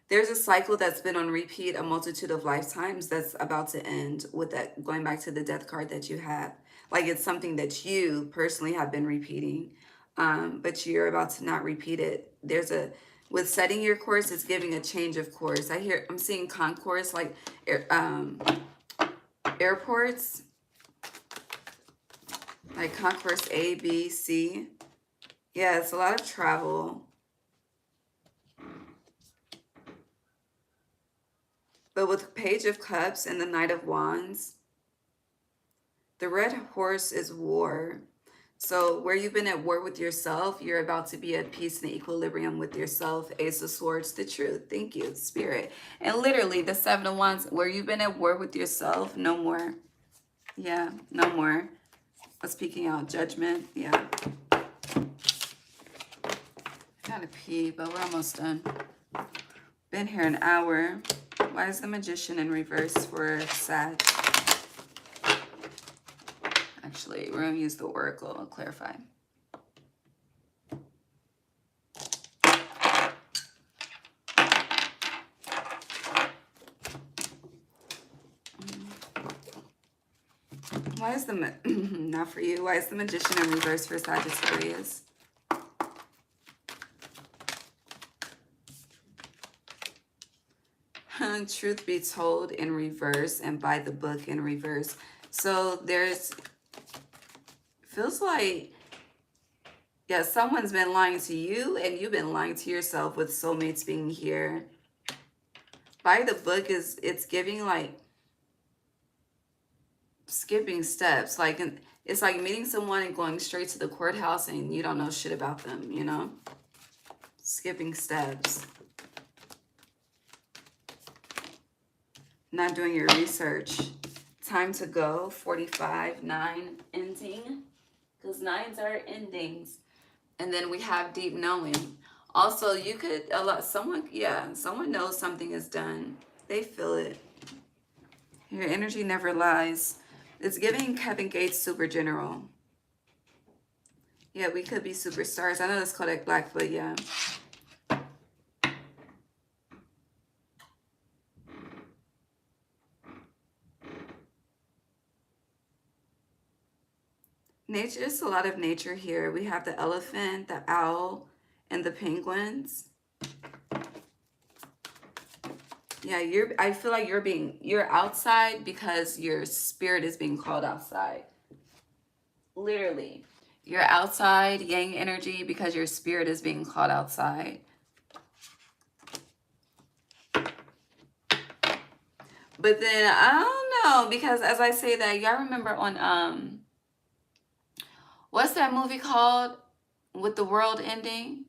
There's a cycle that's been on repeat a multitude of lifetimes that's about to end with that, going back to the death card that you have. Like it's something that you personally have been repeating. But you're about to not repeat it. With setting your course, it's giving a change of course. I'm seeing concourse, like airports, like concourse A, B, C. Yeah, it's a lot of travel. But with Page of Cups and the Knight of Wands, the red horse is war. So where you've been at war with yourself, you're about to be at peace and equilibrium with yourself. Ace of Swords, the truth. Thank you, Spirit. And literally, the Seven of Wands, where you've been at war with yourself, no more. Yeah, no more. Speaking out, judgment. Yeah. Gotta pee, but we're almost done. Been here an hour. Why is the Magician in reverse for Sag? Actually, we're going to use the Oracle. I'll clarify. Why is the... not for you. Why is the Magician in reverse for Sagittarius? Truth be told in reverse and by the book in reverse. So there's, feels like, yeah, someone's been lying to you and you've been lying to yourself with soulmates being here. By the book is, it's giving like skipping steps. Like, it's like meeting someone and going straight to the courthouse and you don't know shit about them, you know? Skipping steps. Not doing your research. Time to go. 45, 9, ending. Because 9s are endings. And then we have deep knowing. Also, you could, someone knows something is done. They feel it. Your energy never lies. It's giving Kevin Gates super general. Yeah, we could be superstars. I know that's Kodak Black, but yeah. Nature, there's a lot of nature here. We have the elephant, the owl, and the penguins. Yeah, I feel like you're outside because your spirit is being called outside. Literally. You're outside, yang energy, because your spirit is being called outside. But then, I don't know, because as I say that, y'all remember on, what's that movie called with the world ending?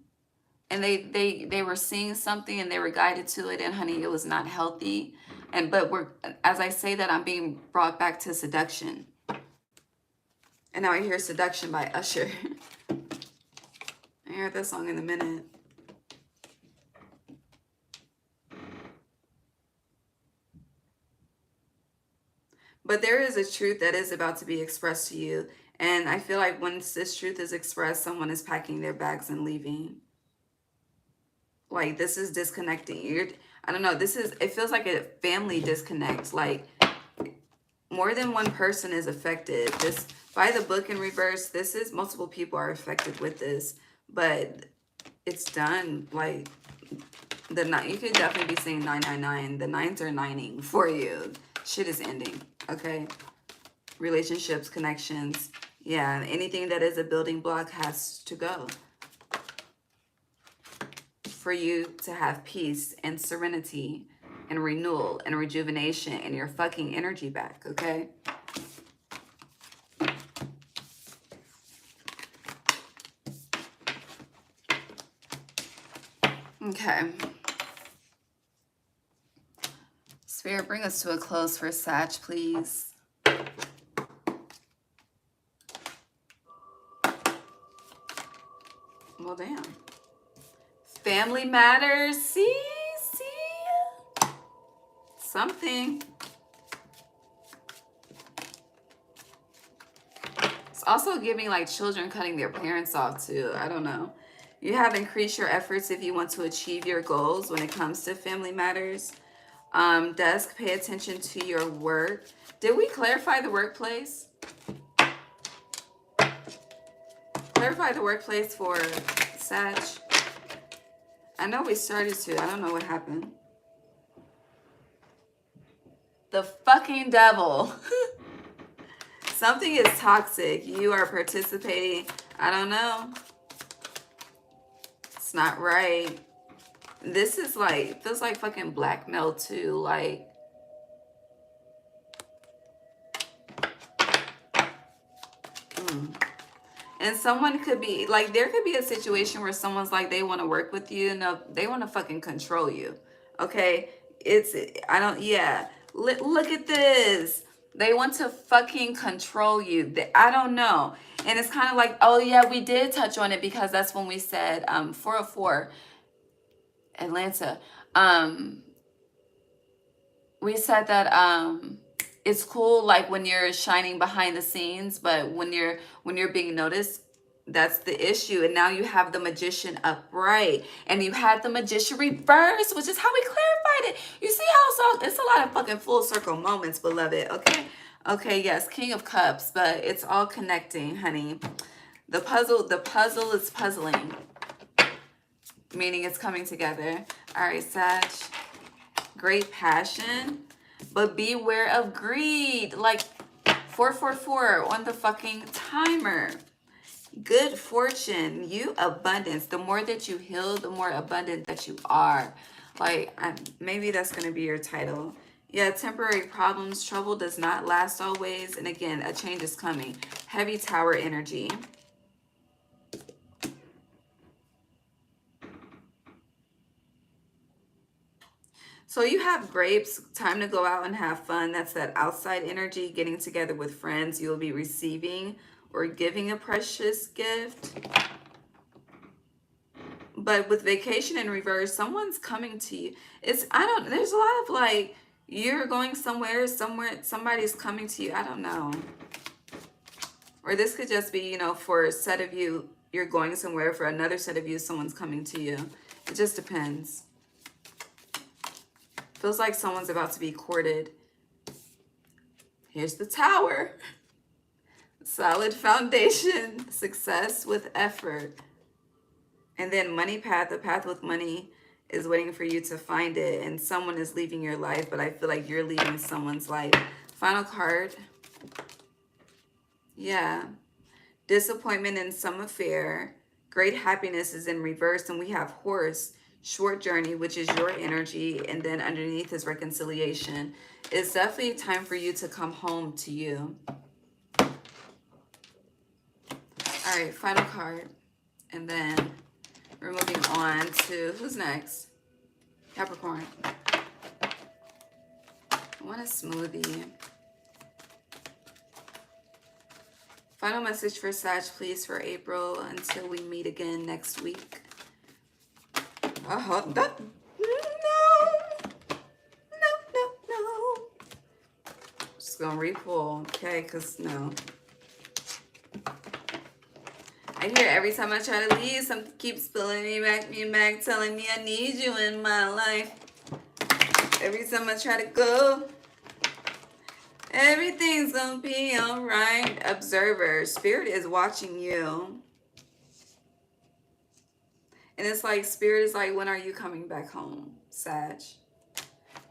And they were seeing something and they were guided to it, and honey, it was not healthy. But as I say that, I'm being brought back to seduction. And now I hear Seduction by Usher. I heard that song in a minute. But there is a truth that is about to be expressed to you. And I feel like once this truth is expressed, someone is packing their bags and leaving. Like, this is disconnecting. I don't know. It feels like a family disconnect. Like, more than one person is affected. This, by the book in reverse, this is multiple people are affected with this. But it's done. Like, you could definitely be saying 999. The 9s are nining for you. Shit is ending. Okay? Relationships, connections. Yeah, anything that is a building block has to go. For you to have peace and serenity and renewal and rejuvenation and your fucking energy back, okay? Okay. Spirit, bring us to a close for Sag, please. Well, damn. Family matters. See? Something. It's also giving like children cutting their parents off too. I don't know. You have increased your efforts if you want to achieve your goals when it comes to family matters. Desk, pay attention to your work. Did we clarify the workplace? Clarify the workplace for Sag. I know we started to. I don't know what happened. The fucking devil. Something is toxic. You are participating. I don't know. It's not right. This is like, feels like fucking blackmail too. Like, and someone could be like, there could be a situation where someone's like, they want to work with you. No, they want to fucking control you. Okay. Look at this. They want to fucking control you. I don't know. And it's kind of like, oh yeah, we did touch on it because that's when we said 404 Atlanta. We said that it's cool like when you're shining behind the scenes, but when you're being noticed, that's the issue. And now you have the Magician upright and you had the Magician reverse, which is how we clarified it. You see how it's a lot of fucking full circle moments, beloved. Okay, yes, King of Cups, but it's all connecting, honey. The puzzle is puzzling, meaning it's coming together. All right, Sag. great passion, but beware of greed. Like 444 on the fucking timer. Good fortune, you abundance. The more that you heal, the more abundant that you are. Like, maybe that's going to be your title. Yeah, temporary problems, trouble does not last always. And again, a change is coming. Heavy tower energy. So you have grapes, time to go out and have fun. That's that outside energy, getting together with friends. You'll be receiving or giving a precious gift. But with vacation in reverse, someone's coming to you. There's a lot of like, you're going somewhere, somebody's coming to you. I don't know. Or this could just be, you know, for a set of you, you're going somewhere. For another set of you, someone's coming to you. It just depends. Feels like someone's about to be courted. Here's the Tower. Solid foundation. Success with effort. And then money path, the path with money is waiting for you to find it. And someone is leaving your life, but I feel like you're leaving someone's life. Final card. Yeah. Disappointment in some affair. Great happiness is in reverse. And we have Horse, short journey, which is your energy. And then underneath is reconciliation. It's definitely time for you to come home to you. All right, final card. And then we're moving on to, who's next? Capricorn. I want a smoothie. Final message for Sag, please, for April until we meet again next week. No. Just gonna re-pull, okay? Because no. I hear every time I try to leave, something keeps pulling me back, telling me I need you in my life. Every time I try to go, everything's gonna be all right. Observer, Spirit is watching you. And it's like, Spirit is like, when are you coming back home, Sag?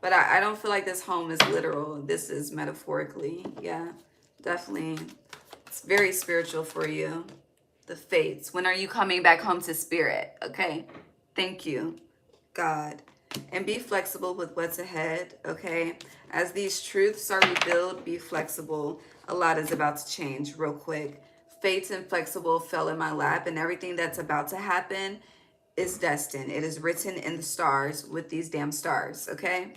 But I don't feel like this home is literal. This is metaphorically. Yeah, definitely. It's very spiritual for you. The fates. When are you coming back home to Spirit? Okay. Thank you, God. And be flexible with what's ahead, okay? As these truths are revealed, be flexible. A lot is about to change real quick. Fates and flexible fell in my lap, and everything that's about to happen is destined. It is written in the stars with these damn stars, okay?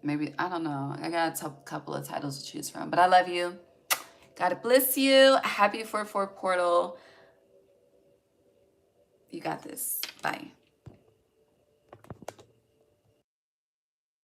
Maybe, I don't know. I got a couple of titles to choose from, but I love you. God bless you. Happy 4/4 portal. You got this. Bye.